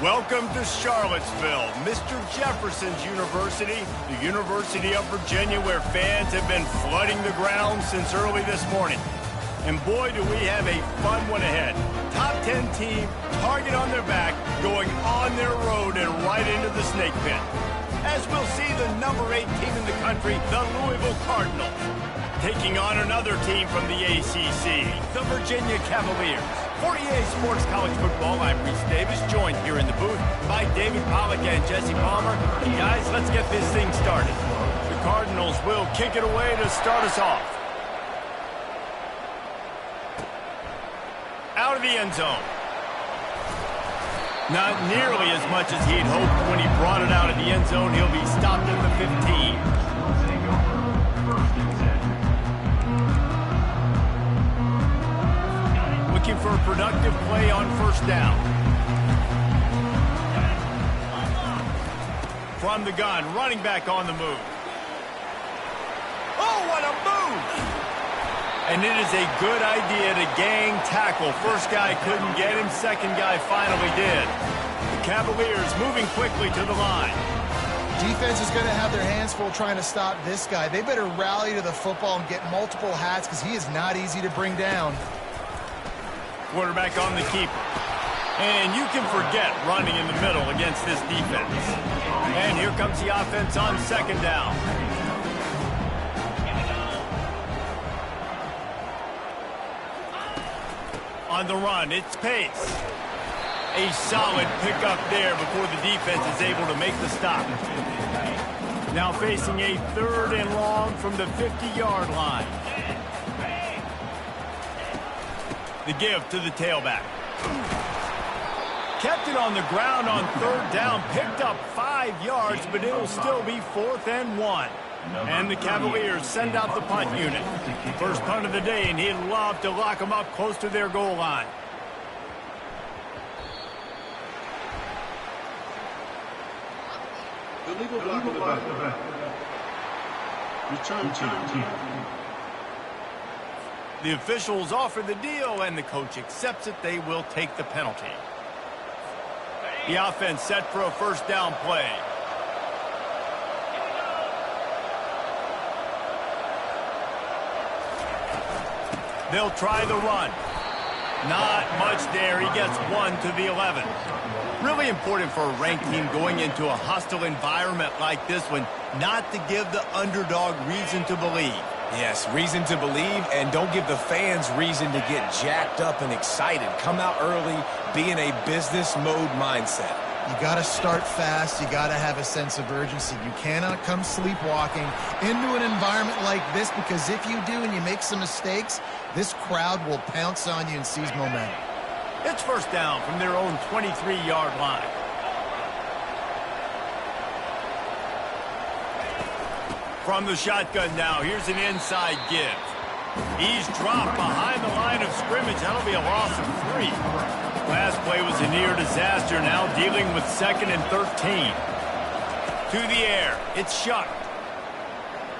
Welcome to Charlottesville, Mr. Jefferson's University, the University of Virginia, where fans have been flooding the ground since early this morning. And boy, do we have a fun one ahead. Top 10 team, target on their back, going on their road and right into the snake pit. As we'll see the number 8 team in the country, the Louisville Cardinals, taking on another team from the ACC, the Virginia Cavaliers. For EA Sports College Football, I'm Reese Davis, joined here in the booth by David Pollack and Jesse Palmer. Guys, let's get this thing started. The Cardinals will kick it away to start us off. Out of the end zone. Not nearly as much as he'd hoped when he brought it out of the end zone. He'll be stopped at the 15. Looking for a productive play on first down. From the gun, running back on the move. Oh, what a move! And it is a good idea to gang tackle. First guy couldn't get him, second guy finally did. The Cavaliers moving quickly to the line. Defense is going to have their hands full trying to stop this guy. They better rally to the football and get multiple hats because he is not easy to bring down. Quarterback on the keeper. And you can forget running in the middle against this defense. And here comes the offense on second down. On the run, it's Pace. A solid pickup there before the defense is able to make the stop. Now facing a 3rd and long from the 50-yard line. The give to the tailback. Kept it on the ground on 3rd down, picked up 5 yards, but it'll still be 4th and 1. And the Cavaliers send out the punt unit. First punt of the day, and he'd love to lock them up close to their goal line. Illegal block in the back. Return team. The officials offer the deal, and the coach accepts it. They will take the penalty. The offense set for a first down play. They'll try the run. Not much there. He gets 1 to the 11. Really important for a ranked team going into a hostile environment like this one, not to give the underdog reason to believe. Yes, reason to believe, and don't give the fans reason to get jacked up and excited. Come out early, be in a business mode mindset. You got to start fast. You got to have a sense of urgency. You cannot come sleepwalking into an environment like this, because if you do and you make some mistakes, this crowd will pounce on you and seize momentum. It's first down from their own 23-yard line. From the shotgun now, here's an inside give. He's dropped behind the line of scrimmage. That'll be a loss of 3. Last play was a near disaster, now dealing with 2nd and 13. To the air, it's Shuck.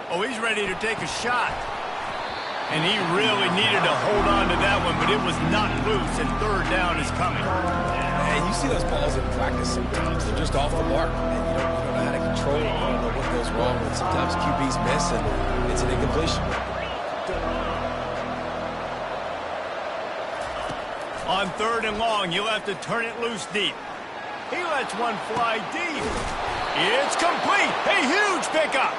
Oh, he's ready to take a shot. And he really needed to hold on to that one, but it was knocked loose, and 3rd down is coming. And you see those balls in practice sometimes. They're just off the mark. And you don't know how to control it. You don't know what goes wrong. And sometimes QBs miss, and it's an incompletion. On 3rd and long, you'll have to turn it loose deep. He lets one fly deep. It's complete. A huge pickup.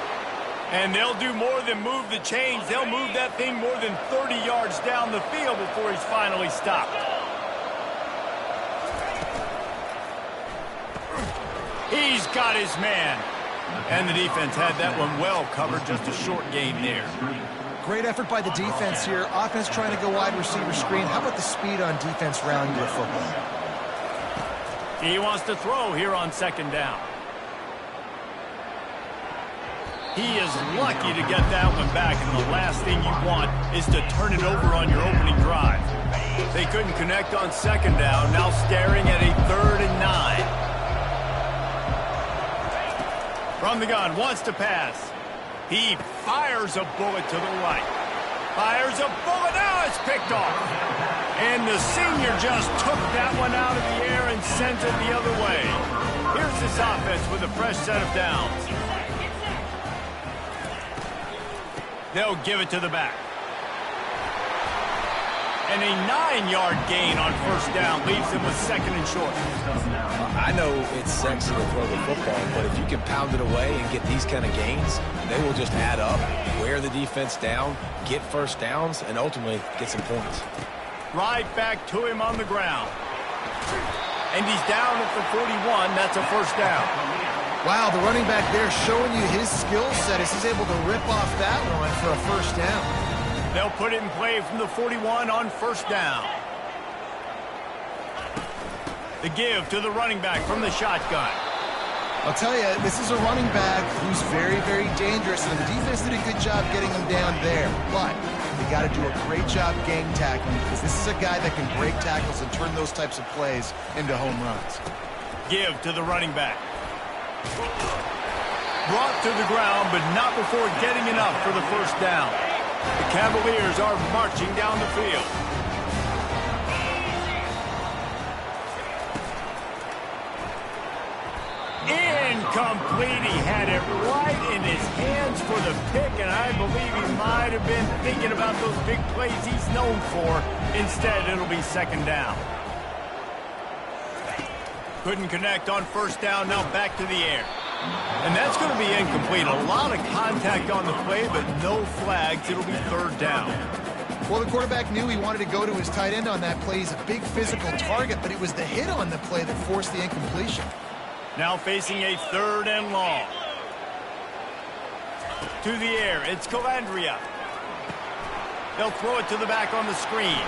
And they'll do more than move the chains. They'll move that thing more than 30 yards down the field before he's finally stopped. He's got his man. And the defense had that one well covered. Just a short gain there. Great effort by the defense here. Offense trying to go wide receiver screen. How about the speed on defense rounding the football? He wants to throw here on 2nd down. He is lucky to get that one back, and the last thing you want is to turn it over on your opening drive. They couldn't connect on 2nd down, now staring at a 3rd and 9. From the gun, wants to pass. He fires a bullet to the right. Fires a bullet, now it's picked off. And the senior just took that one out of the air and sends it the other way. Here's this offense with a fresh set of downs. They'll give it to the back. And a 9-yard gain on first down leaves them with second and short. I know it's sexy to throw the football, but if you can pound it away and get these kind of gains, they will just add up, wear the defense down, get first downs, and ultimately get some points. Right back to him on the ground. And he's down at the 41. That's a first down. Wow, the running back there showing you his skill set as he's able to rip off that one for a first down. They'll put it in play from the 41 on first down. The give to the running back from the shotgun. I'll tell you, this is a running back who's very, very dangerous, and the defense did a good job getting him down there. But they got to do a great job game tackling because this is a guy that can break tackles and turn those types of plays into home runs. Give to the running back. Brought to the ground, but not before getting enough for the first down. The Cavaliers are marching down the field. Incomplete. He had it right in his hands for the pick, and I believe he might have been thinking about those big plays he's known for. Instead, it'll be second down. Couldn't connect on first down. Now back to the air. And that's going to be incomplete. A lot of contact on the play, but no flags. It'll be third down. Well, the quarterback knew he wanted to go to his tight end on that play. He's a big physical target, but it was the hit on the play that forced the incompletion. Now facing a third and long. To the air, it's Calandria. They'll throw it to the back on the screen.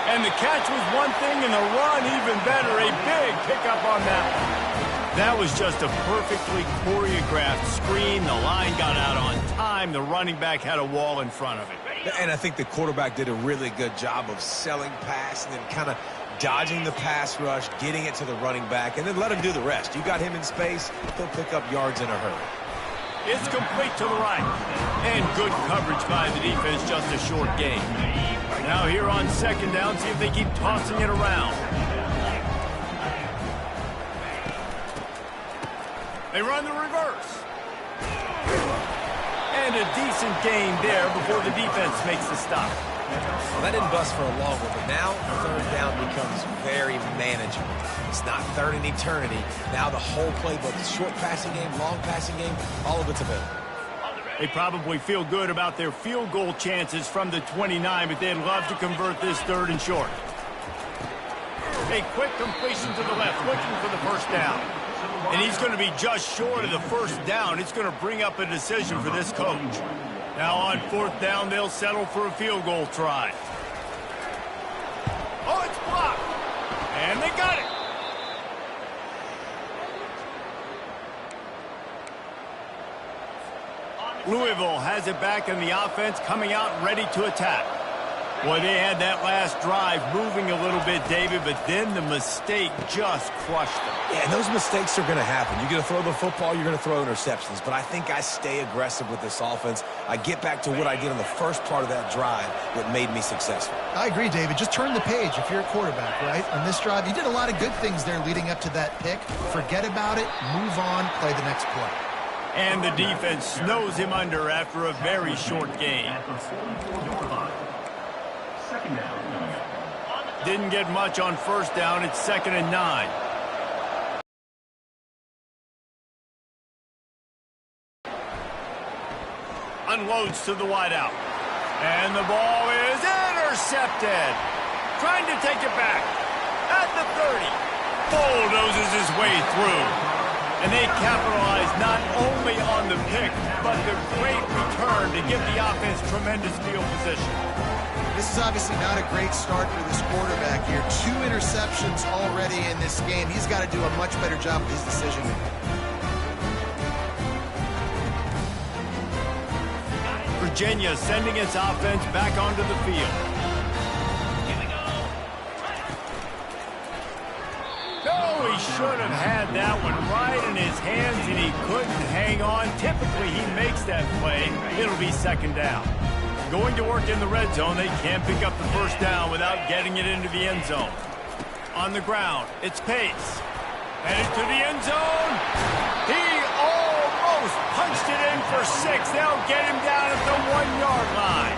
And the catch was one thing, and the run even better. A big pickup on that one. That was just a perfectly choreographed screen. The line got out on time. The running back had a wall in front of it. And I think the quarterback did a really good job of selling pass and then kind of dodging the pass rush, getting it to the running back, and then let him do the rest. You got him in space, he'll pick up yards in a hurry. It's complete to the right. And good coverage by the defense, just a short gain. Now here on second down, see if they keep tossing it around. They run the reverse. And a decent gain there before the defense makes the stop. Well, that didn't bust for a long one, but now third down becomes very manageable. It's not third and eternity. Now the whole playbook, short passing game, long passing game, all of it's available. They probably feel good about their field goal chances from the 29, but they'd love to convert this third and short. A quick completion to the left, looking for the first down. And he's going to be just short of the first down. It's going to bring up a decision for this coach. Now on fourth down, they'll settle for a field goal try. Oh, it's blocked. And they got it. Louisville has it back, and the offense coming out ready to attack. Boy, they had that last drive moving a little bit, David, but then the mistake just crushed them. Yeah, and those mistakes are going to happen. You're going to throw the football, you're going to throw interceptions, but I think I stay aggressive with this offense. I get back to what I did on the first part of that drive that made me successful. I agree, David. Just turn the page if you're a quarterback, right? On this drive, you did a lot of good things there leading up to that pick. Forget about it, move on, play the next play. And the defense snows him under after a very short gain. Didn't get much on first down. It's 2nd and 9. Unloads to the wideout. And the ball is intercepted. Trying to take it back. At the 30. Bulldozes his way through. And they capitalize not only on the pick, but the great return to give the offense tremendous field position. This is obviously not a great start for this quarterback here. 2 interceptions already in this game. He's got to do a much better job with his decision-making. Virginia sending its offense back onto the field. No, he should have had that one right in his hands, and he couldn't hang on. Typically, he makes that play. It'll be 2nd down. Going to work in the red zone, they can't pick up the first down without getting it into the end zone. On the ground, it's Pace. Headed to the end zone. He almost punched it in for 6. They'll get him down at the 1-yard line.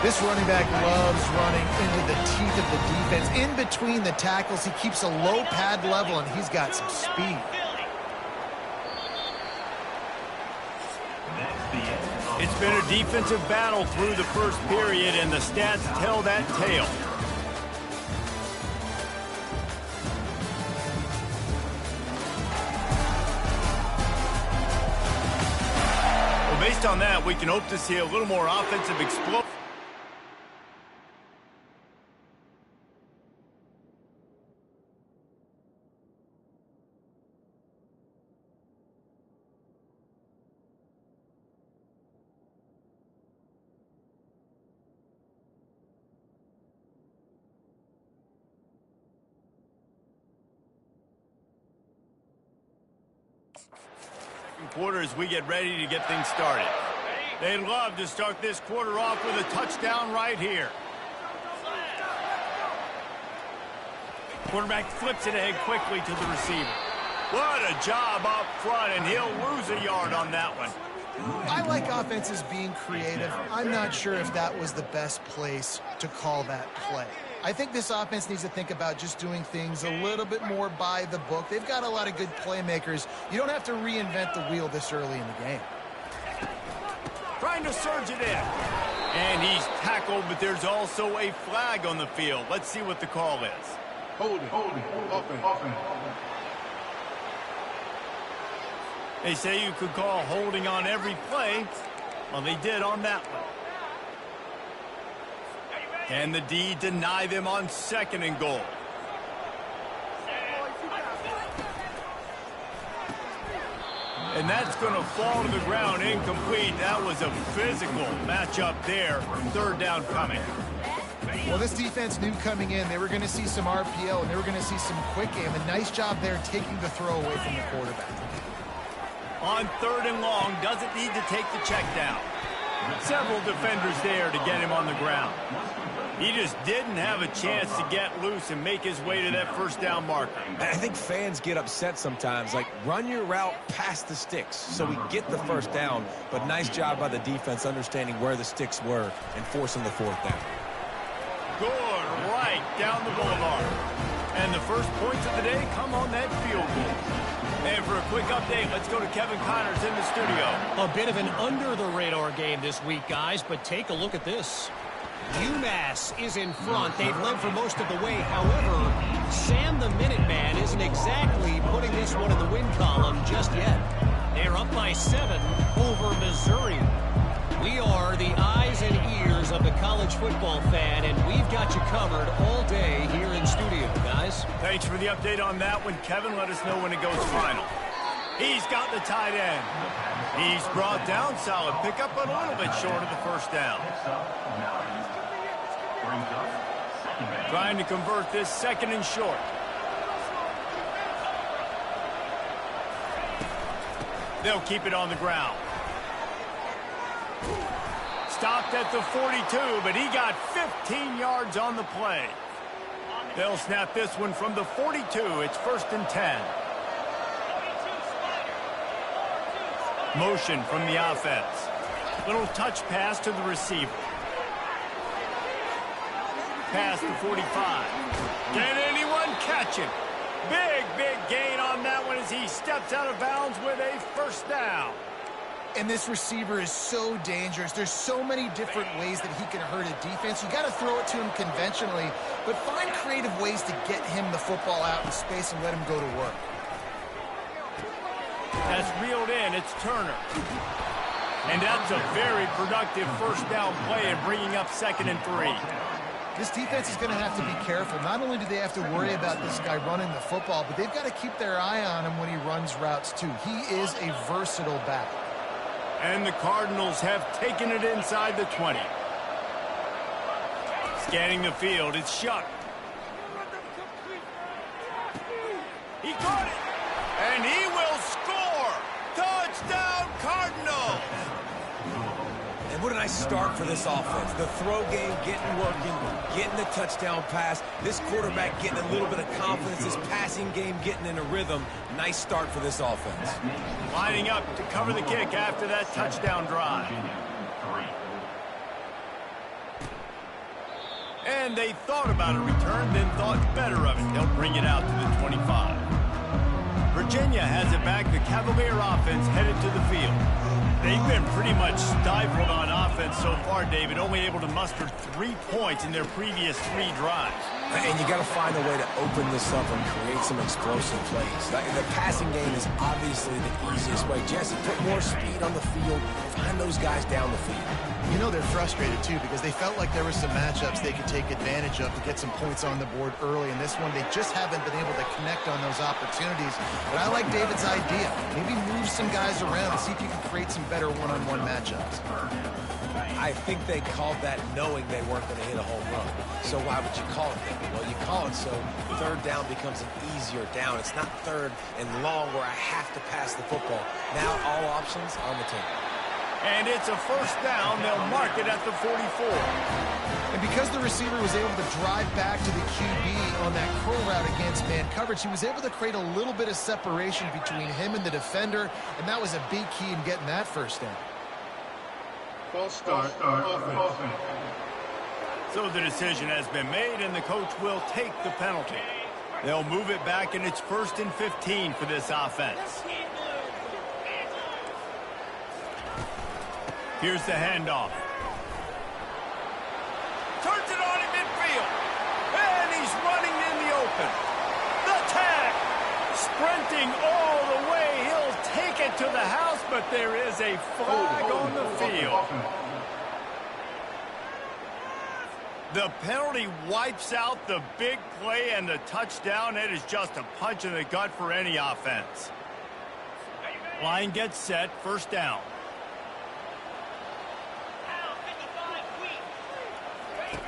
This running back loves running into the teeth of the defense. In between the tackles, he keeps a low pad level, and he's got some speed. It's been a defensive battle through the first period, and the stats tell that tale. Well, based on that, we can hope to see a little more offensive explosion. Quarter as we get ready to get things started. They'd love to start this quarter off with a touchdown right here. Quarterback flips it ahead quickly to the receiver. What a job up front, and he'll lose a yard on that one. I like offenses being creative. I'm not sure if that was the best place to call that play. I think this offense needs to think about just doing things a little bit more by the book. They've got a lot of good playmakers. You don't have to reinvent the wheel this early in the game. Trying to surge it in. And he's tackled, but there's also a flag on the field. Let's see what the call is. Holding, offense. They say you could call holding on every play. Well, they did on that one. Can the D deny them on 2nd and goal? And that's going to fall to the ground incomplete. That was a physical matchup there. 3rd down coming. Well, this defense knew coming in they were going to see some RPO and they were going to see some quick game. A nice job there taking the throw away from the quarterback. On 3rd and long, doesn't need to take the check down. Several defenders there to get him on the ground. He just didn't have a chance to get loose and make his way to that 1st down marker. I think fans get upset sometimes. Like, run your route past the sticks so we get the 1st down. But nice job by the defense understanding where the sticks were and forcing the 4th down. Good, right down the boulevard. And the first points of the day come on that field goal. And for a quick update, let's go to Kevin Connors in the studio. A bit of an under-the-radar game this week, guys, but take a look at this. UMass is in front. They've led for most of the way. However, Sam the Minuteman isn't exactly putting this one in the win column just yet. They're up by 7 over Missouri. We are the eyes and ears of the college football fan, and we've got you covered all day here in studio, guys. Thanks for the update on that one, Kevin. Let us know when it goes final. He's got the tight end. He's brought down. Solid pickup, but a little bit short of the 1st down. Trying to convert this 2nd and short. They'll keep it on the ground. Stopped at the 42, but he got 15 yards on the play. They'll snap this one from the 42. It's 1st and 10. Motion from the offense. Little touch pass to the receiver. Pass to 45. Can anyone catch him? Big gain on that one as he steps out of bounds with a 1st down. And this receiver is so dangerous. There's so many different ways that he can hurt a defense. You got to throw it to him conventionally, but find creative ways to get him the football out in space and let him go to work. That's reeled in. It's Turner. And that's a very productive 1st down play and bringing up 2nd and 3. This defense is going to have to be careful. Not only do they have to worry about this guy running the football, but they've got to keep their eye on him when he runs routes too. He is a versatile back. And the Cardinals have taken it inside the 20. Scanning the field, it's Shuck. He caught it, and he will score! Touchdown, Cardinals! And what an nice start for this offense. The throw game getting working, getting the touchdown pass. This quarterback getting a little bit of confidence. This passing game getting in a rhythm. Nice start for this offense. Lining up to cover the kick after that touchdown drive. And they thought about a return, then thought better of it. They'll bring it out to the 25. Virginia has it back. The Cavalier offense headed to the field. They've been pretty much stifled on offense so far, David, only able to muster 3 points in their previous 3 drives. And you got to find a way to open this up and create some explosive plays. The passing game is obviously the easiest way. Jesse, put more speed on the field, find those guys down the field. You know they're frustrated, too, because they felt like there were some matchups they could take advantage of to get some points on the board early. In this one, they just haven't been able to connect on those opportunities. But I like David's idea. Maybe move some guys around and see if you can create some better one-on-one matchups. I think they called that knowing they weren't going to hit a home run. So why would you call it that? Well, you call it so third down becomes an easier down. It's not third and long where I have to pass the football. Now all options on the table. And it's a first down. They'll mark it at the 44. And because the receiver was able to drive back to the QB on that curl route against man coverage, he was able to create a little bit of separation between him and the defender, and that was a big key in getting that first down. False start. Offense. So the decision has been made, and the coach will take the penalty. They'll move it back, and it's 1st and 15 for this offense. Here's the handoff. Turns it on in midfield. And he's running in the open. The tag. Sprinting all the way. He'll take it to the house, but there is a flag on the field. The penalty wipes out the big play and the touchdown. It is just a punch in the gut for any offense. Line gets set. First down.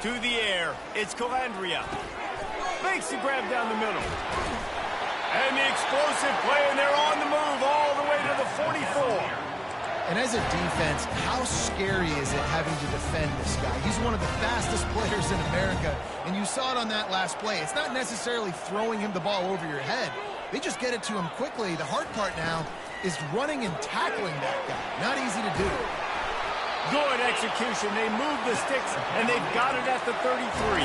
To the air, it's Calandria. Makes the grab down the middle. And the explosive play, and they're on the move all the way to the 44. And as a defense, how scary is it having to defend this guy? He's one of the fastest players in America, and you saw it on that last play. It's not necessarily throwing him the ball over your head. They just get it to him quickly. The hard part now is running and tackling that guy. Not easy to do. Good execution. They move the sticks, and they've got it at the 33.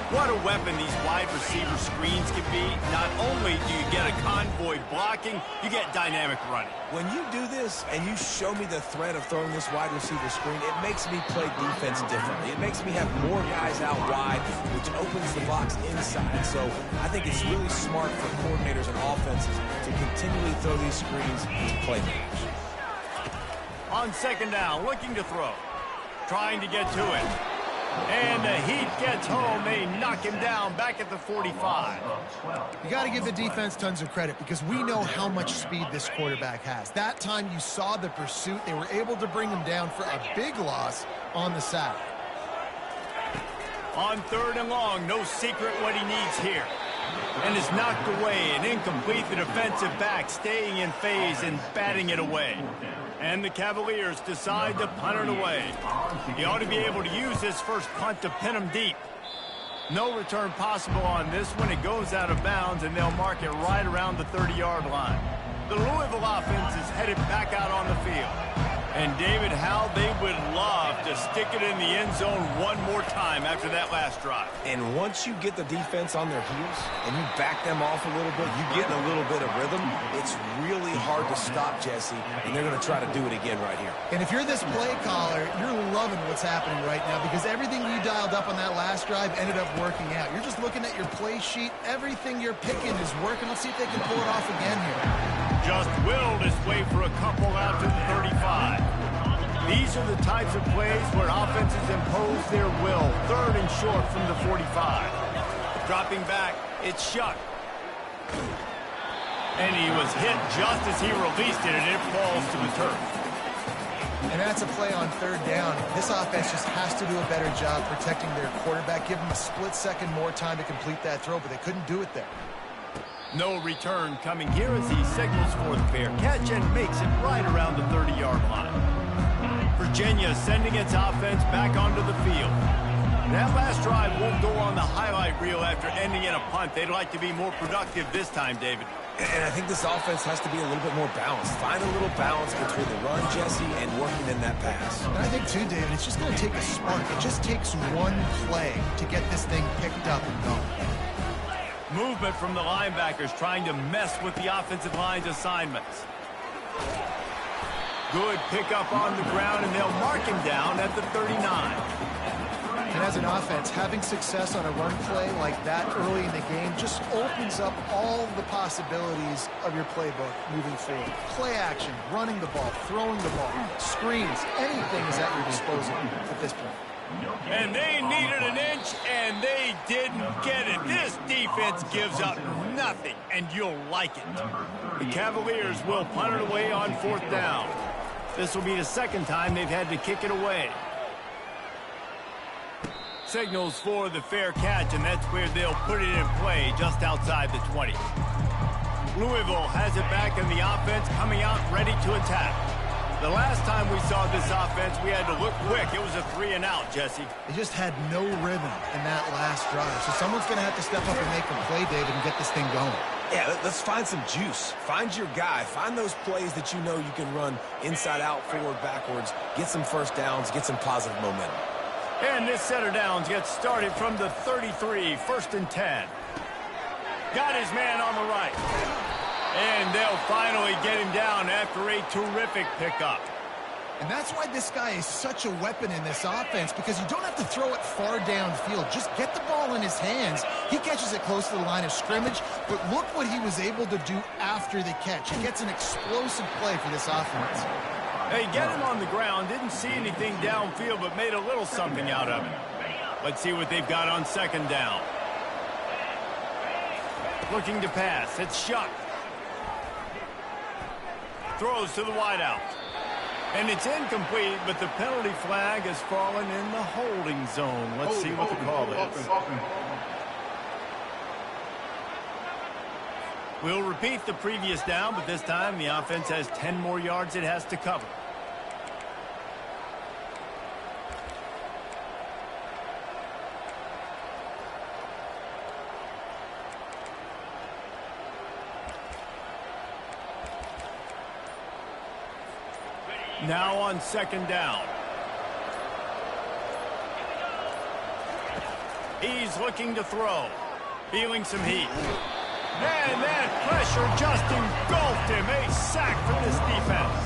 What a weapon these wide receiver screens can be. Not only do you get a convoy blocking, you get dynamic running. When you do this and you show me the threat of throwing this wide receiver screen, it makes me play defense differently. It makes me have more guys out wide, which opens the box inside. So I think it's really smart for coordinators and offenses to continually throw these screens to playmakers. On second down, looking to throw. Trying to get to it. And the heat gets home. They knock him down back at the 45. You got to give the defense tons of credit because we know how much speed this quarterback has. That time you saw the pursuit. They were able to bring him down for a big loss on the sack. On third and long, no secret what he needs here. And is knocked away and incomplete. The defensive back staying in phase and batting it away. And the Cavaliers decide to punt it away. He ought to be able to use this first punt to pin him deep. No return possible on this one. It goes out of bounds, and they'll mark it right around the 30-yard line. The Louisville offense is headed back out on the field. And, David, how they would love to stick it in the end zone one more time after that last drive. And once you get the defense on their heels and you back them off a little bit, you get in a little bit of rhythm, it's really hard to stop, Jesse, and they're going to try to do it again right here. And if you're this play caller, you're loving what's happening right now because everything you dialed up on that last drive ended up working out. You're just looking at your play sheet. Everything you're picking is working. Let's see if they can pull it off again here. Just willed his way for a couple out to the 35. These are the types of plays where offenses impose their will. Third and short from the 45. Dropping back, it's Shuck. And he was hit just as he released it, and it falls to the turf. And that's a play on third down. This offense just has to do a better job protecting their quarterback. Give him a split second more time to complete that throw, but they couldn't do it there. No return coming here as he signals for the fair catch and makes it right around the 30-yard line. Virginia sending its offense back onto the field. That last drive won't go on the highlight reel after ending in a punt. They'd like to be more productive this time, David. And I think this offense has to be a little bit more balanced. Find a little balance between the run, Jesse, and working in that pass. And I think, too, David, it's just going to take a spark. It just takes one play to get this thing picked up and going. Movement from the linebackers trying to mess with the offensive line's assignments. Good pickup on the ground, and they'll mark him down at the 39. And as an offense, having success on a run play like that early in the game just opens up all the possibilities of your playbook moving forward. Play action, running the ball, throwing the ball, screens, anything is at your disposal at this point. And they needed an inch, and they didn't get it. This defense gives up nothing, and you'll like it. The Cavaliers will punt it away on 4th down. This will be the second time they've had to kick it away. Signals for the fair catch, and that's where they'll put it in play just outside the 20. Louisville has it back in the offense, coming out ready to attack. The last time we saw this offense, we had to look quick. It was a 3-and-out, Jesse. They just had no rhythm in that last drive. So someone's going to have to step up and make a play, David, and get this thing going. Yeah, let's find some juice. Find your guy. Find those plays that you know you can run inside out, forward, backwards. Get some first downs. Get some positive momentum. And this set of downs gets started from the 33, 1st and 10. Got his man on the right. And they'll finally get him down after a terrific pickup. And that's why this guy is such a weapon in this offense, because you don't have to throw it far downfield. Just get the ball in his hands. He catches it close to the line of scrimmage, but look what he was able to do after the catch. He gets an explosive play for this offense. They get him on the ground, didn't see anything downfield, but made a little something out of it. Let's see what they've got on 2nd down. Looking to pass. It's Shuck. Throws to the wideout. And it's incomplete, but the penalty flag has fallen in the holding zone. Let's see what the call is. We'll repeat the previous down, but this time the offense has 10 more yards it has to cover. Now on 2nd down. He's looking to throw. Feeling some heat. And that pressure just engulfed him. A sack for this defense.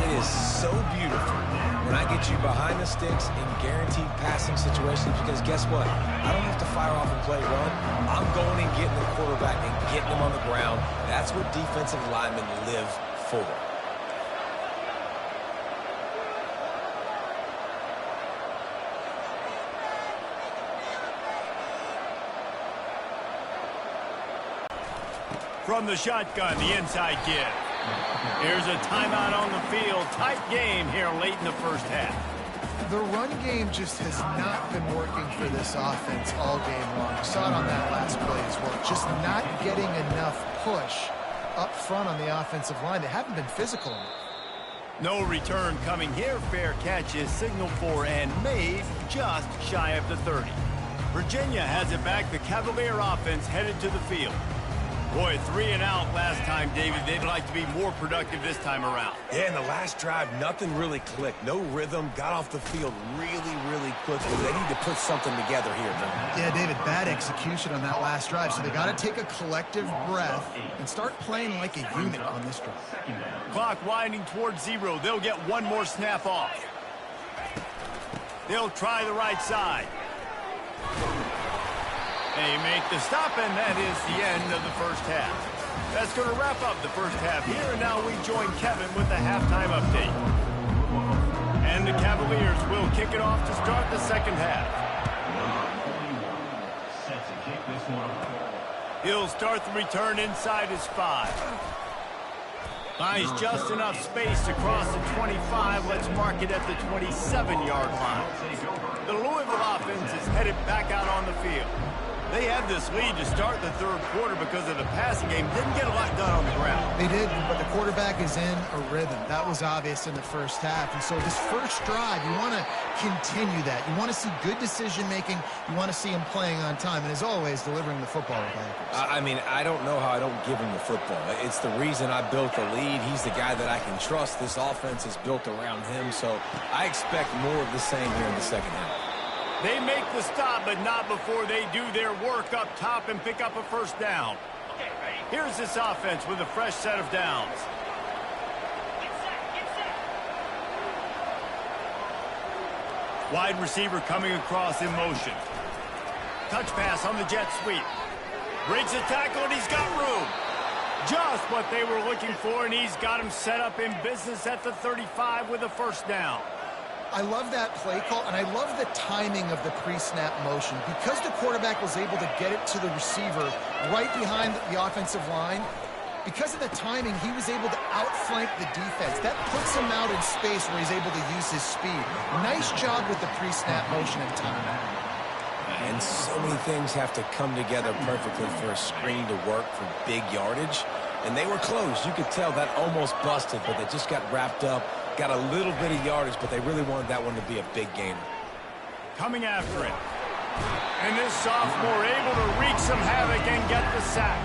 It is so beautiful when I get you behind the sticks in guaranteed passing situations, because guess what? I don't have to fire off and play run. I'm going and getting the quarterback and getting him on the ground. That's what defensive linemen live for. From the shotgun, the inside give. Here's a timeout on the field. Tight game here late in the first half. The run game just has not been working for this offense all game long. You saw it on that last play as well. Just not getting enough push up front on the offensive line. They haven't been physical enough. No return coming here. Fair catch is signaled for and made just shy of the 30. Virginia has it back. The Cavalier offense headed to the field. Boy, 3-and-out last time, David. They'd like to be more productive this time around. Yeah, in the last drive, nothing really clicked. No rhythm. Got off the field really quickly. They need to put something together here, man. Yeah, David, bad execution on that last drive. So they got to take a collective breath and start playing like a unit on this drive. Clock winding towards 0. They'll get one more snap off. They'll try the right side. They make the stop, and that is the end of the first half. That's going to wrap up the first half here, and now we join Kevin with the halftime update. And the Cavaliers will kick it off to start the second half. He'll start the return inside his 5. Finds just enough space to cross the 25. Let's mark it at the 27-yard line. The Louisville offense is headed back out on the field. They had this lead to start the third quarter because of the passing game. Didn't get a lot done on the ground. They did, but the quarterback is in a rhythm. That was obvious in the first half. And so this first drive, you want to continue that. You want to see good decision-making. You want to see him playing on time. And as always, delivering the football with accuracy. I mean, I don't know how I don't give him the football. It's the reason I built the lead. He's the guy that I can trust. This offense is built around him. So I expect more of the same here in the second half. They make the stop, but not before they do their work up top and pick up a first down. Here's this offense with a fresh set of downs. Wide receiver coming across in motion. Touch pass on the jet sweep. Breaks the tackle, and he's got room. Just what they were looking for, and he's got him set up in business at the 35 with a first down. I love that play call, and I love the timing of the pre-snap motion. Because the quarterback was able to get it to the receiver right behind the offensive line, because of the timing, he was able to outflank the defense. That puts him out in space where he's able to use his speed. Nice job with the pre-snap motion and timing. And so many things have to come together perfectly for a screen to work for big yardage. And they were close. You could tell that almost busted, but they just got wrapped up. Got a little bit of yardage, but they really wanted that one to be a big gainer. Coming after it. And this sophomore able to wreak some havoc and get the sack.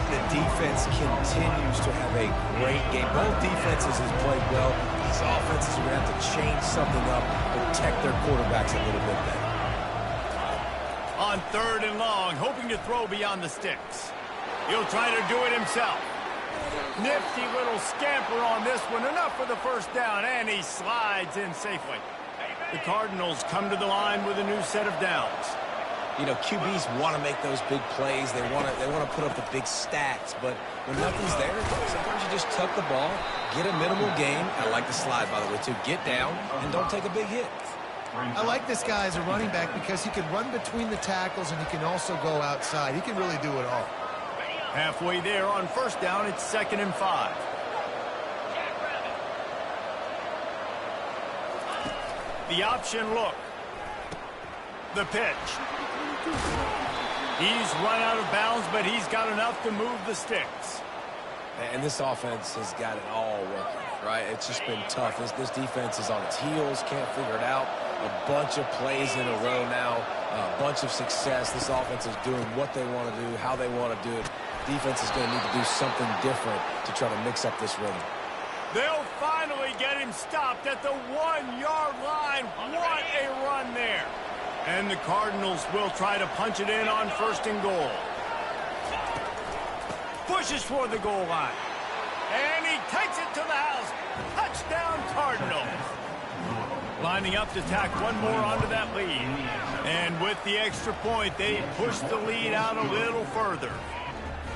The defense continues to have a great game. Both defenses have played well. These offenses are going to have to change something up, protect their quarterbacks a little bit better. On third and long, hoping to throw beyond the sticks. He'll try to do it himself. Nifty little scamper on this one. Enough for the first down, and he slides in safely. The Cardinals come to the line with a new set of downs. You know, QBs want to make those big plays. They want to put up the big stats. But when nothing's there, sometimes you just tuck the ball, get a minimal gain. I like the slide, by the way, too. Get down and don't take a big hit. I like this guy as a running back because he can run between the tackles and he can also go outside. He can really do it all. Halfway there on first down, it's 2nd and 5. The option look. The pitch. He's run out of bounds, but he's got enough to move the sticks. And this offense has got it all working, right? It's just been tough. This defense is on its heels, can't figure it out. A bunch of plays in a row now, a bunch of success. This offense is doing what they want to do, how they want to do it. Defense is going to need to do something different to try to mix up this rhythm. They'll finally get him stopped at the 1-yard line. What a run there. And the Cardinals will try to punch it in on 1st and goal. Pushes for the goal line. And he takes it to the house. Touchdown, Cardinals. Lining up to tack one more onto that lead. And with the extra point, they push the lead out a little further.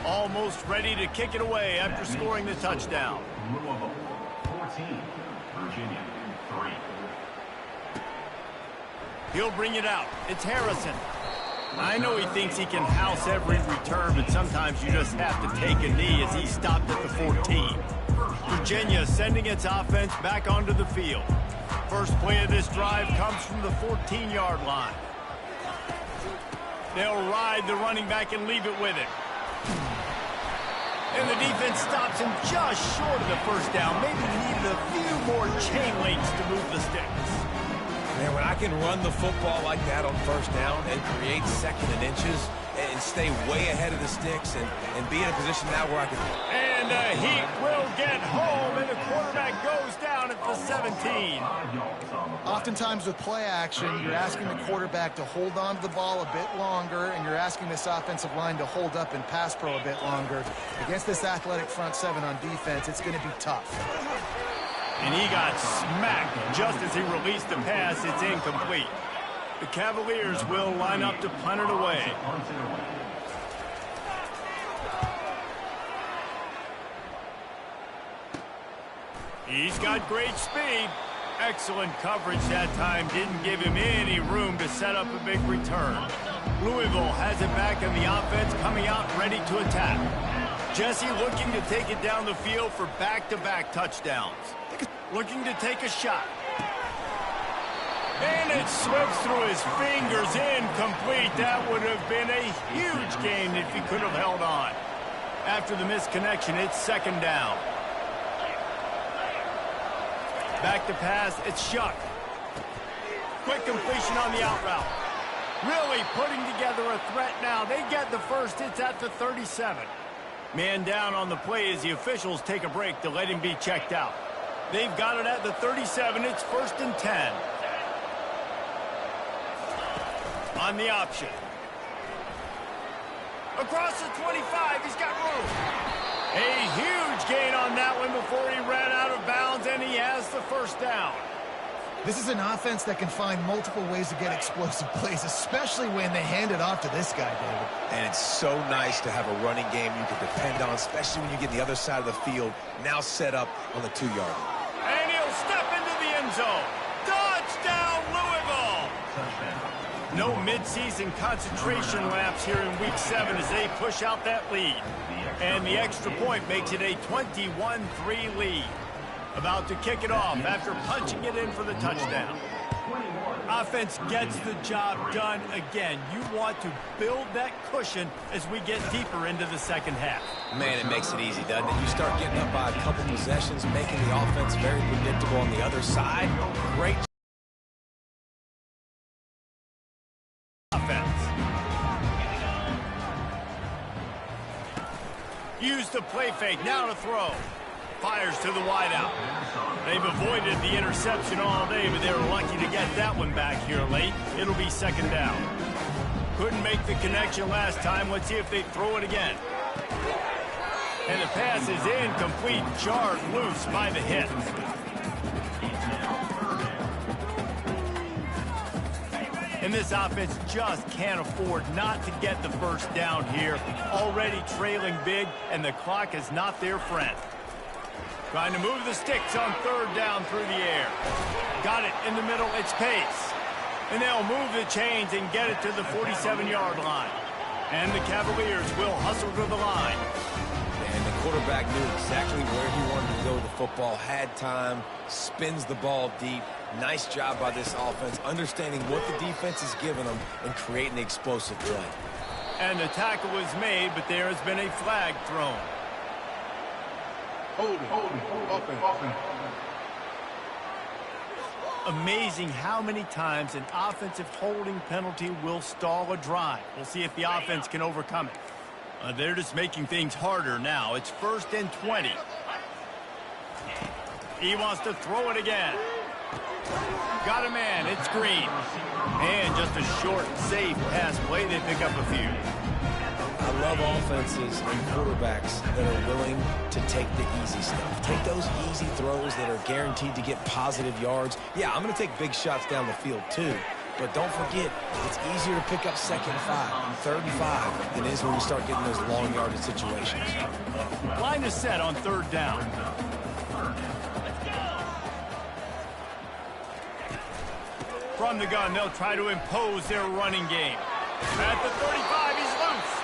Almost ready to kick it away after scoring the touchdown. 14, Virginia 3. He'll bring it out. It's Harrison. I know he thinks he can house every return, but sometimes you just have to take a knee as he stopped at the 14. Virginia sending its offense back onto the field. First play of this drive comes from the 14-yard line. They'll ride the running back and leave it with it. And the defense stops him just short of the first down. Maybe needed a few more chain links to move the sticks. Man, when I can run the football like that on first down and create 2nd and inches and stay way ahead of the sticks and be in a position now where I can... And he will get home, and the quarterback goes down at the 17. Oftentimes with play action, you're asking the quarterback to hold on to the ball a bit longer, and you're asking this offensive line to hold up and pass pro a bit longer. Against this athletic front seven on defense, it's going to be tough. And he got smacked just as he released the pass. It's incomplete. The Cavaliers will line up to punt it away. He's got great speed. Excellent coverage that time. Didn't give him any room to set up a big return. Louisville has it back in the offense, coming out ready to attack. Jesse looking to take it down the field for back-to-back touchdowns. Looking to take a shot. And it slips through his fingers, incomplete. That would have been a huge gain if he could have held on. After the misconnection, it's second down. Back to pass, it's Shuck. Quick completion on the out route. Really putting together a threat now. They get the first, it's at the 37. Man down on the play as the officials take a break to let him be checked out. They've got it at the 37, it's 1st and 10. On the option. Across the 25, he's got room. A huge gain on that one before he ran out of bounds, and he has the first down. This is an offense that can find multiple ways to get explosive plays, especially when they hand it off to this guy, David. And it's so nice to have a running game you can depend on, especially when you get the other side of the field, now set up on the 2-yard line. And he'll step into the end zone. Touchdown, Louisville! No midseason concentration laps here in Week 7 as they push out that lead. And the extra point makes it a 21-3 lead. About to kick it off after punching it in for the touchdown. Offense gets the job done again. You want to build that cushion as we get deeper into the second half. Man, it makes it easy, doesn't it? You start getting up by a couple possessions, making the offense very predictable on the other side. Great offense. Use the play fake, now to throw. Fires to the wideout. They've avoided the interception all day, but they were lucky to get that one back here late. It'll be second down. Couldn't make the connection last time. Let's see if they throw it again. And the pass is incomplete, jarred loose by the hit. And this offense just can't afford not to get the first down here. Already trailing big, and the clock is not their friend. Trying to move the sticks on third down through the air. Got it in the middle, it's Pace. And they'll move the chains and get it to the 47-yard line. And the Cavaliers will hustle to the line. And the quarterback knew exactly where he wanted to go with the football, had time, spins the ball deep. Nice job by this offense, understanding what the defense is giving them and creating the explosive play. And the tackle was made, but there has been a flag thrown. Holding. Amazing how many times an offensive holding penalty will stall a drive. We'll see if the offense can overcome it. They're just making things harder now. It's 1st and 20. He wants to throw it again. Got a man. It's Green. And just a short, safe pass play. They pick up a few. I love offenses and quarterbacks that are willing to take the easy stuff. Take those easy throws that are guaranteed to get positive yards. Yeah, I'm going to take big shots down the field too. But don't forget, it's easier to pick up 2nd and 5, 3rd and 5 than it is when you start getting those long yardage situations. Line is set on 3rd down. From the gun, they'll try to impose their running game. At the 35, he's loose.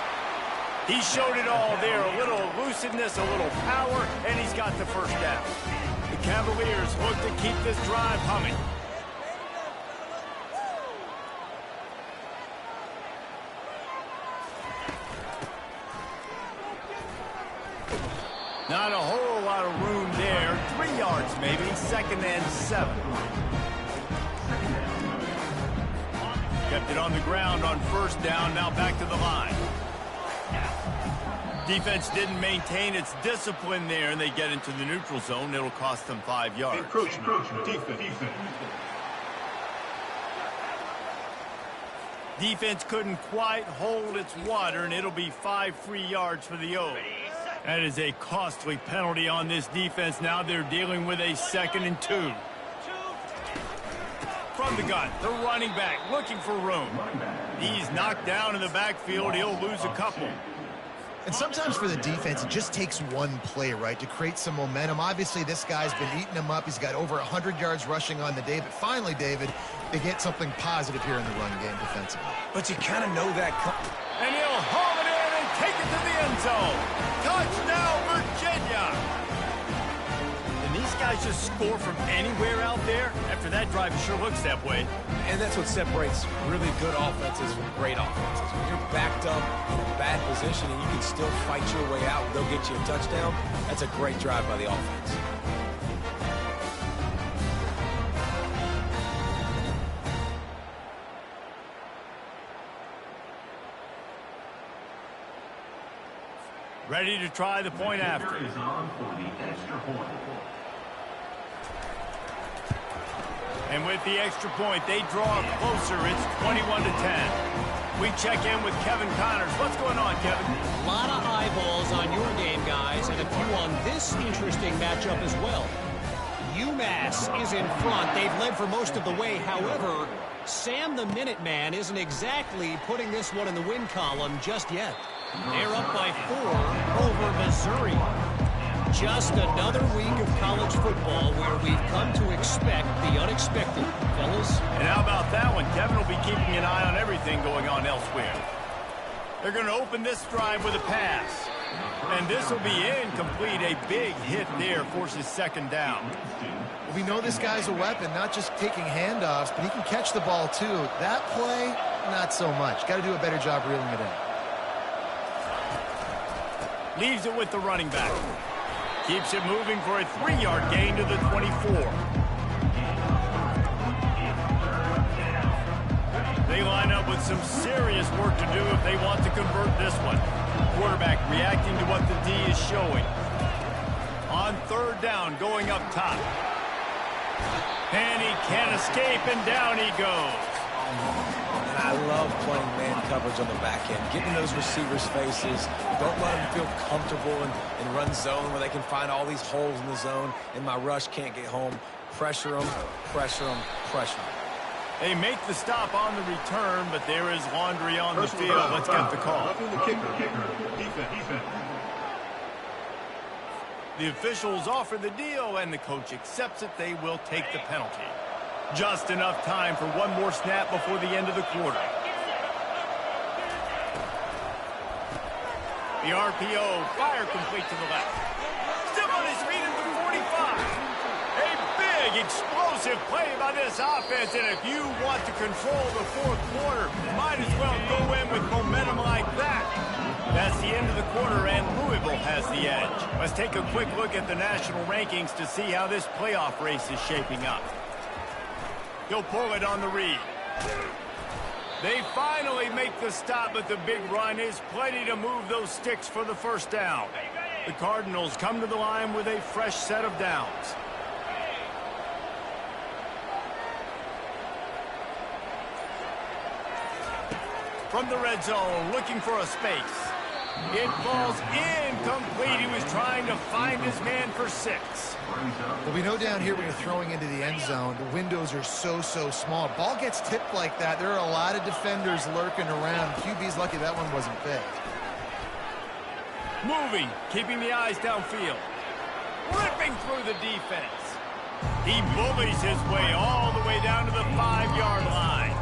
He showed it all there, a little elusiveness, a little power, and he's got the first down. The Cavaliers look to keep this drive humming. Not a whole lot of room there. 3 yards maybe, 2nd and 7. Kept it on the ground on 1st down, now back to the line. Defense didn't maintain its discipline there, and they get into the neutral zone. It'll cost them 5 yards. Encroachment. Defense. Defense couldn't quite hold its water, and it'll be 5 free yards for the O's. That is a costly penalty on this defense. Now they're dealing with a 2nd and 2. From the gun, the running back looking for room. He's knocked down in the backfield. He'll lose a couple. And sometimes for the defense, it just takes one play, right, to create some momentum. Obviously, this guy's been eating them up. He's got over 100 yards rushing on the day. But finally, David, they get something positive here in the run game defensively. But you kind of know that. And he'll haul it in and take it to the end zone. Touchdown, Virginia. And these guys guys just score from anywhere out there? After that drive, it sure looks that way. And that's what separates really good offenses from great offenses. When you're backed up in a bad position and you can still fight your way out and they'll get you a touchdown, that's a great drive by the offense. Ready to try the point after. And with the extra point, they draw closer. It's 21-10. We check in with Kevin Connors. What's going on, Kevin? A lot of eyeballs on your game, guys, and a few on this interesting matchup as well. UMass is in front. They've led for most of the way. However, Sam the Minuteman isn't exactly putting this one in the win column just yet. They're up by 4 over Missouri. Just another week of college football where we've come to expect the unexpected, fellas. And how about that one? Kevin will be keeping an eye on everything going on elsewhere. They're going to open this drive with a pass. And this will be incomplete. A big hit there forces second down. We know this guy's a weapon, not just taking handoffs, but he can catch the ball too. That play, not so much. Got to do a better job reeling it in. Leaves it with the running back. Keeps it moving for a 3-yard gain to the 24. They line up with some serious work to do if they want to convert this one. Quarterback reacting to what the D is showing. On third down, going up top. And he can't escape, and down he goes. And I love playing man coverage on the back end, getting those receivers' faces. Don't let them feel comfortable in run zone where they can find all these holes in the zone, and my rush can't get home. Pressure them, pressure them, pressure them. They make the stop on the return, but there is laundry on the field. Let's get the call. The kicker. Defense. The officials offer the deal, and the coach accepts it. They will take the penalty. Just enough time for one more snap before the end of the quarter. The RPO, fire complete to the left. Still on his feet at the 45. A big, explosive play by this offense, and if you want to control the fourth quarter, might as well go in with momentum like that. That's the end of the quarter, and Louisville has the edge. Let's take a quick look at the national rankings to see how this playoff race is shaping up. He'll pull it on the read. They finally make the stop, but the big run is plenty to move those sticks for the first down. The Cardinals come to the line with a fresh set of downs. From the red zone, looking for a space. It falls incomplete. He was trying to find his man for 6. Well, we know down here when you're throwing into the end zone, the windows are so small. Ball gets tipped like that. There are a lot of defenders lurking around. QB's lucky that one wasn't faked. Moving, keeping the eyes downfield. Ripping through the defense. He bullies his way all the way down to the 5-yard line.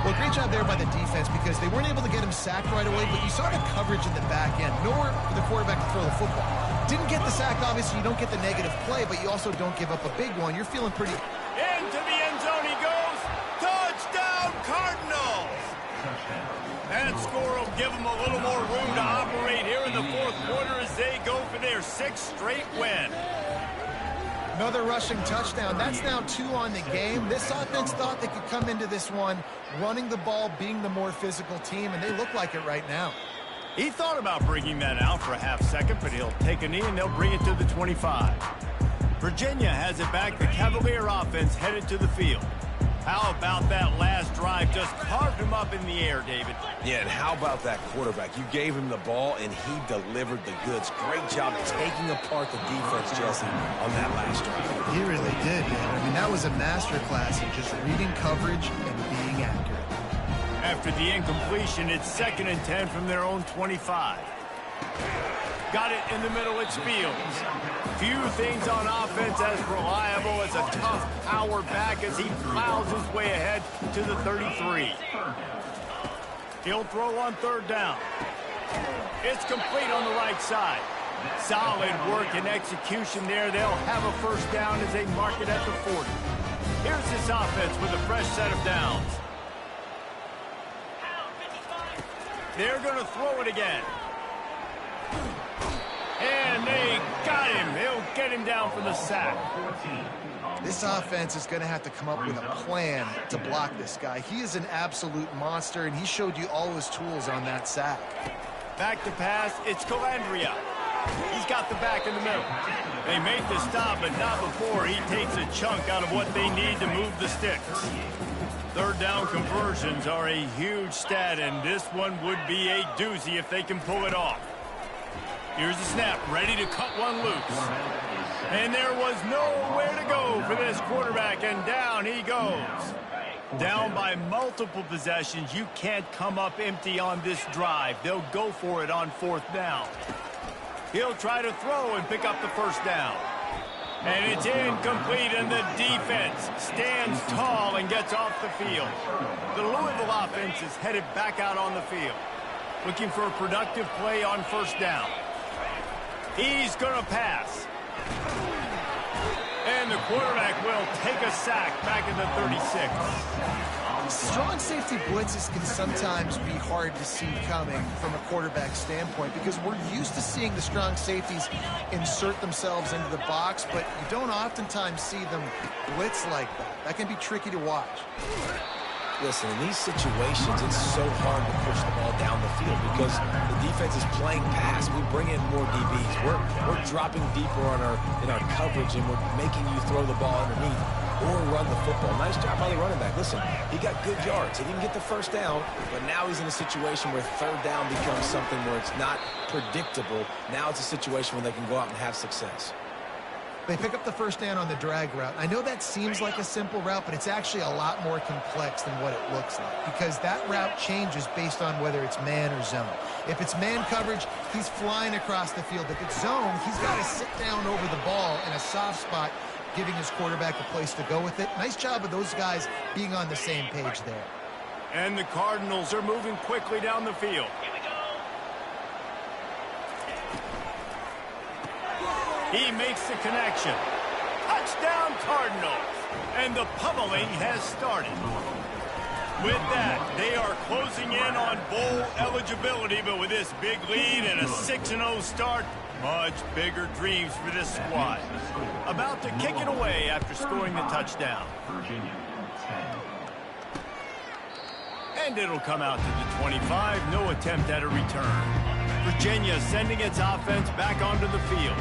Well, great job there by the defense because they weren't able to get him sacked right away, but you saw the coverage in the back end. Nowhere for the quarterback to throw the football. Didn't get the sack, obviously. You don't get the negative play, but you also don't give up a big one. You're feeling pretty... Into the end zone he goes. Touchdown, Cardinals! That score will give them a little more room to operate here in the fourth quarter as they go for their 6th straight win. Another rushing touchdown. That's now 2 on the game. This offense thought they could come into this one running the ball, being the more physical team, and they look like it right now. He thought about bringing that out for a half second, but he'll take a knee and they'll bring it to the 25. Virginia has it back. The Cavalier offense headed to the field. How about that last drive? Just carved him up in the air, David. Yeah, and how about that quarterback? You gave him the ball, and he delivered the goods. Great job taking apart the defense, Jesse, on that last drive. He really did, man. I mean, that was a masterclass in just reading coverage and being accurate. After the incompletion, it's 2nd and 10 from their own 25. Got it in the middle, it's Fields. Few things on offense as reliable as a tough power back as he plows his way ahead to the 33. He'll throw on 3rd down. It's complete on the right side. Solid work and execution there. They'll have a first down as they mark it at the 40. Here's this offense with a fresh set of downs. They're going to throw it again. And they got him. He'll get him down for the sack. This offense is going to have to come up with a plan to block this guy. He is an absolute monster, and he showed you all his tools on that sack. Back to pass. It's Calandria. He's got the back in the middle. They make the stop, but not before he takes a chunk out of what they need to move the sticks. Third down conversions are a huge stat, and this one would be a doozy if they can pull it off. Here's the snap, ready to cut one loose. And there was nowhere to go for this quarterback, and down he goes. Down by multiple possessions, you can't come up empty on this drive. They'll go for it on fourth down. He'll try to throw and pick up the first down. And it's incomplete, and the defense stands tall and gets off the field. The Louisville offense is headed back out on the field, looking for a productive play on first down. He's going to pass. And the quarterback will take a sack back in the 36. Strong safety blitzes can sometimes be hard to see coming from a quarterback standpoint because we're used to seeing the strong safeties insert themselves into the box, but you don't oftentimes see them blitz like that. That can be tricky to watch. Listen, in these situations, it's so hard to push the ball down the field because the defense is playing pass. We bring in more DBs. We're dropping deeper in our coverage, and we're making you throw the ball underneath or run the football. Nice job by the running back. Listen, he got good yards. He didn't get the first down, but now he's in a situation where third down becomes something where it's not predictable. Now it's a situation where they can go out and have success. They pick up the first down on the drag route. I know that seems like a simple route, but it's actually a lot more complex than what it looks like because that route changes based on whether it's man or zone. If it's man coverage, he's flying across the field. If it's zone, he's got to sit down over the ball in a soft spot, giving his quarterback a place to go with it. Nice job of those guys being on the same page there. And the Cardinals are moving quickly down the field. He makes the connection. Touchdown, Cardinals. And the pummeling has started. With that, they are closing in on bowl eligibility, but with this big lead and a 6-0 start, much bigger dreams for this squad. About to kick it away after scoring the touchdown. And it'll come out to the 25. No attempt at a return. Virginia sending its offense back onto the field.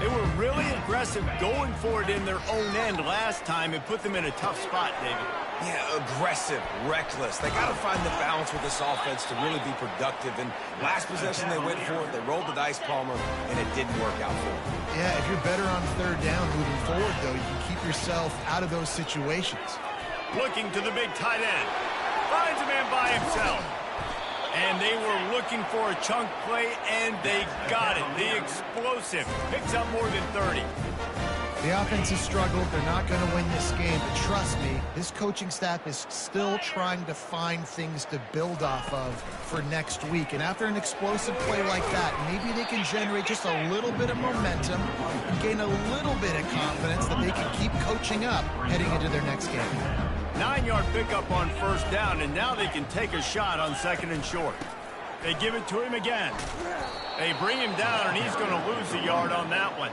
They were really aggressive going for it in their own end last time. It put them in a tough spot, David. Yeah, aggressive, reckless. They got to find the balance with this offense to really be productive. And last possession they went for it, they rolled the dice, Palmer, and it didn't work out for them. Yeah, if you're better on third down moving forward, though, you can keep yourself out of those situations. Looking to the big tight end. Finds a man by himself. And they were looking for a chunk play, and they got it. The explosive picks up more than 30. The offense has struggled. They're not going to win this game, but trust me, this coaching staff is still trying to find things to build off of for next week. And after an explosive play like that, maybe they can generate just a little bit of momentum and gain a little bit of confidence that they can keep coaching up heading into their next game. 9-yard pickup on first down, and now they can take a shot on second and short. They give it to him again. They bring him down, and he's going to lose a yard on that one.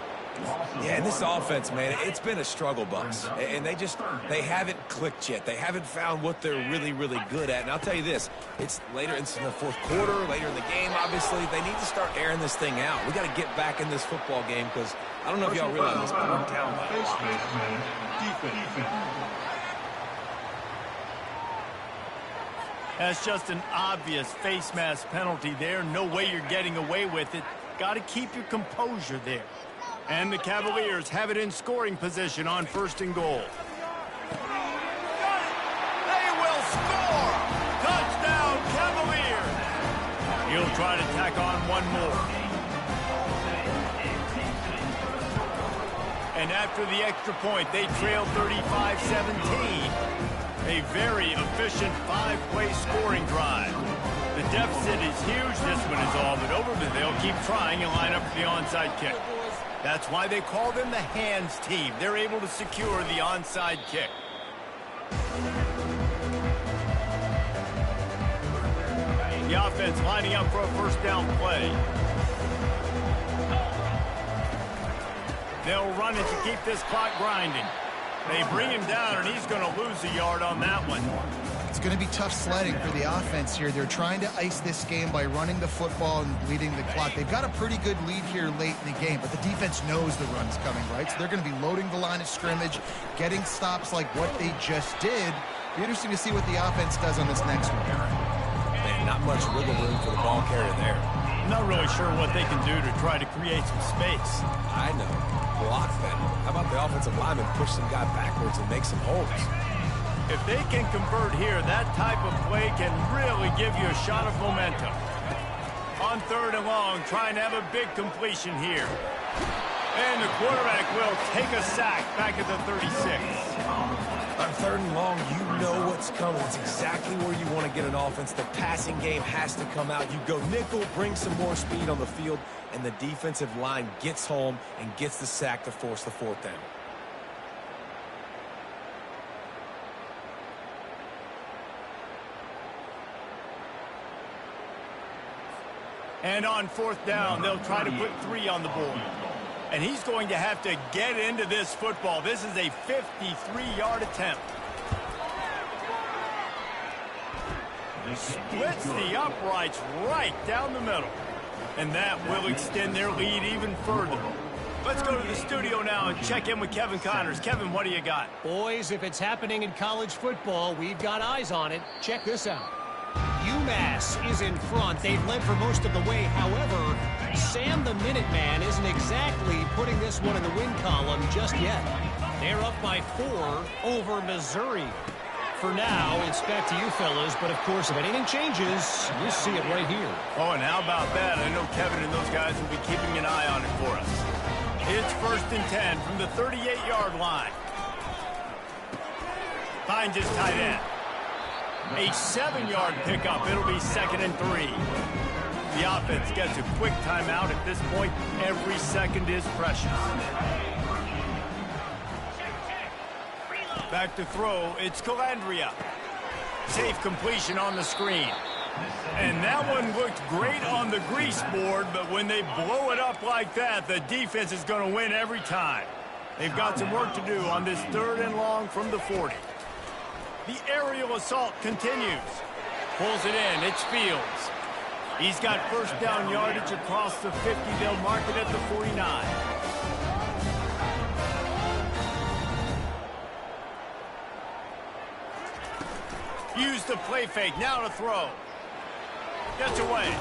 Yeah, and this offense, man, it's been a struggle bus. And they haven't clicked yet. They haven't found what they're really, really good at. And I'll tell you this, it's later in the fourth quarter, later in the game, obviously. They need to start airing this thing out. We got to get back in this football game because I don't know if y'all realize this, but we're down by a lot. That's just an obvious face mask penalty there. No way you're getting away with it. Got to keep your composure there. And the Cavaliers have it in scoring position on first and goal. They will score! Touchdown, Cavaliers! He'll try to tack on one more. And after the extra point, they trail 35-17. A very efficient 5-play scoring drive. The deficit is huge. This one is all but over, but they'll keep trying and line up for the onside kick. That's why they call them the hands team. They're able to secure the onside kick. The offense lining up for a first down play. They'll run it to keep this clock grinding. They bring him down, and he's going to lose a yard on that one. It's going to be tough sledding for the offense here. They're trying to ice this game by running the football and bleeding the clock. They've got a pretty good lead here late in the game, but the defense knows the run's coming, right? So they're going to be loading the line of scrimmage, getting stops like what they just did. Be interesting to see what the offense does on this next one. Man, not much wiggle room for the ball carrier there. I'm not really sure what they can do to try to create some space. I know. Block better. How about the offensive lineman push some guy backwards and make some holes? If they can convert here, that type of play can really give you a shot of momentum. On 3rd and long, trying to have a big completion here. And the quarterback will take a sack back at the 36. On 3rd and long, you know what's coming. It's exactly where you want to get an offense. The passing game has to come out. You go nickel, bring some more speed on the field, and the defensive line gets home and gets the sack to force the 4th down. And on 4th down, they'll try to put 3 on the board. And he's going to have to get into this football. This is a 53-yard attempt. Splits the uprights right down the middle. And that will extend their lead even further. Let's go to the studio now and check in with Kevin Connors. Kevin, what do you got? Boys, if it's happening in college football, we've got eyes on it. Check this out. UMass is in front. They've led for most of the way. However, Sam the Minuteman isn't exactly putting this one in the win column just yet. They're up by 4 over Missouri. For now, it's back to you fellas, but of course, if anything changes, you'll see it right here. Oh, and how about that? I know Kevin and those guys will be keeping an eye on it for us. It's 1st and 10 from the 38-yard line. Finds his tight end. A 7-yard pickup. It'll be 2nd and 3. The offense gets a quick timeout. At this point, every second is precious. Back to throw. It's Calandria. Safe completion on the screen. And that one looked great on the grease board, but when they blow it up like that, the defense is going to win every time. They've got some work to do on this 3rd and long from the 40. The aerial assault continues. Pulls it in. It's Fields. He's got first down yardage across the 50. They'll mark it at the 49. Use the play fake. Now to throw. Gets away.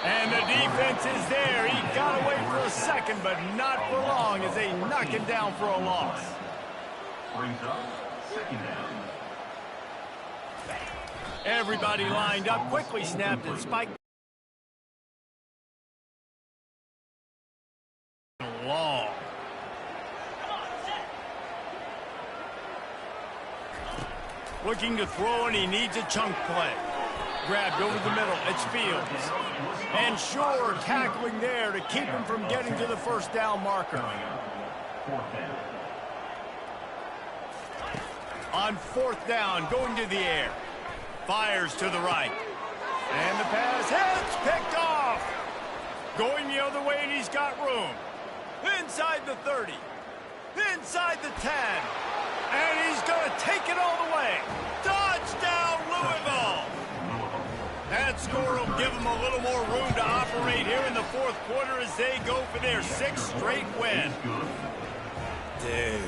And the defense is there. He got away for a second, but not for long as they knock him down for a loss. Brings up 2nd down. Everybody lined up, quickly snapped and spiked. Long. Looking to throw, and he needs a chunk play. Grabbed over the middle. It's Fields. And Shore tackling there to keep him from getting to the first down marker. On 4th down, going to the air. Fires to the right. And the pass hits, picked off. Going the other way, and he's got room. Inside the 30. Inside the 10. And he's going to take it all the way. Touchdown, Louisville. That score will give them a little more room to operate here in the 4th quarter as they go for their 6th straight win. Dude,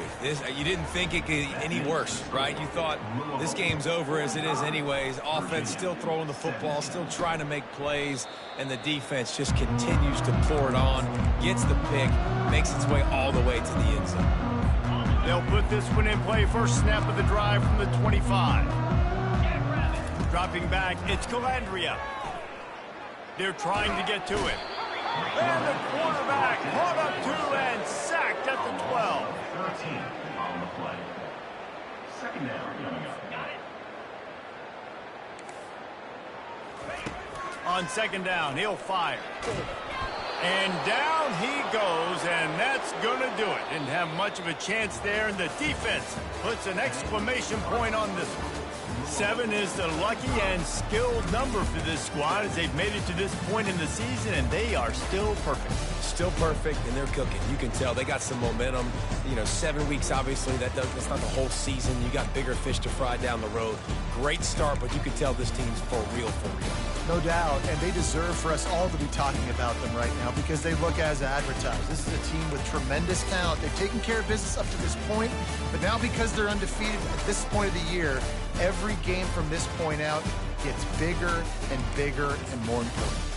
you didn't think it could get any worse, right? You thought this game's over as it is anyways. Offense still throwing the football, still trying to make plays, and the defense just continues to pour it on, gets the pick, makes its way all the way to the end zone. They'll put this one in play. First snap of the drive from the 25. Dropping back, it's Calandria. They're trying to get to it. And the quarterback caught up to and sacked at the 12. 13 on the play. 2nd down coming up. on second down. He'll fire. And down he goes, and that's going to do it. Didn't have much of a chance there, and the defense puts an exclamation point on this one. 7 is the lucky and skilled number for this squad as they've made it to this point in the season, and they are still perfect. Still perfect, and they're cooking. You can tell they got some momentum. 7 weeks, obviously, that's not the whole season. You got bigger fish to fry down the road. Great start, but you can tell this team's for real, for real. No doubt, and they deserve for us all to be talking about them right now because they look as advertised. This is a team with tremendous talent. They've taken care of business up to this point, but now because they're undefeated at this point of the year, every game from this point out gets bigger and bigger and more important.